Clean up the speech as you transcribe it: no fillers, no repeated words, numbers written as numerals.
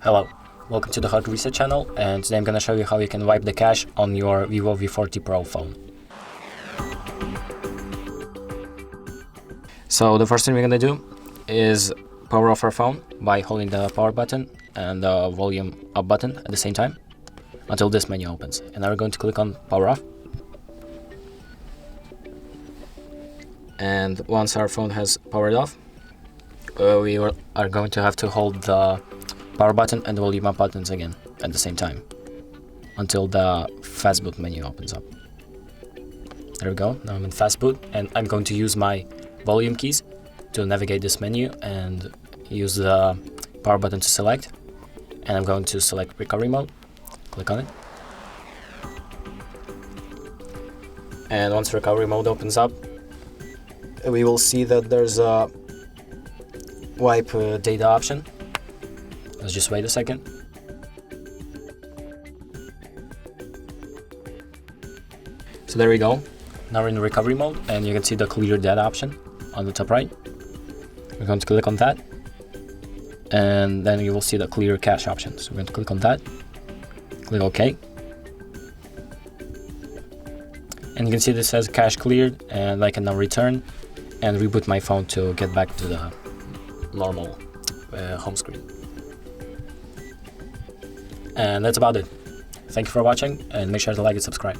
Hello, welcome to the Hard Reset channel, and today I'm gonna show you how you can wipe the cache on your VIVO V40 Pro phone. So the first thing we're gonna do is power off our phone by holding the power button and the volume up button at the same time until this menu opens. And now we're going to click on power off. And once our phone has powered off, we are going to have to hold the power button and the volume up buttons again at the same time until the fast boot menu opens up. There we go. Now I'm in fast boot, and I'm going to use my volume keys to navigate this menu and use the power button to select. And I'm going to select recovery mode, click on it. And once recovery mode opens up, we will see that there's a wipe data option. Let's just wait a second. So there we go. Now we're in recovery mode, and you can see the clear data option on the top right. We're going to click on that, and then you will see the clear cache option. So we're going to click on that, click OK. And you can see this says cache cleared, and I can now return and reboot my phone to get back to the normal home screen. And that's about it. Thank you for watching, and make sure to like and subscribe.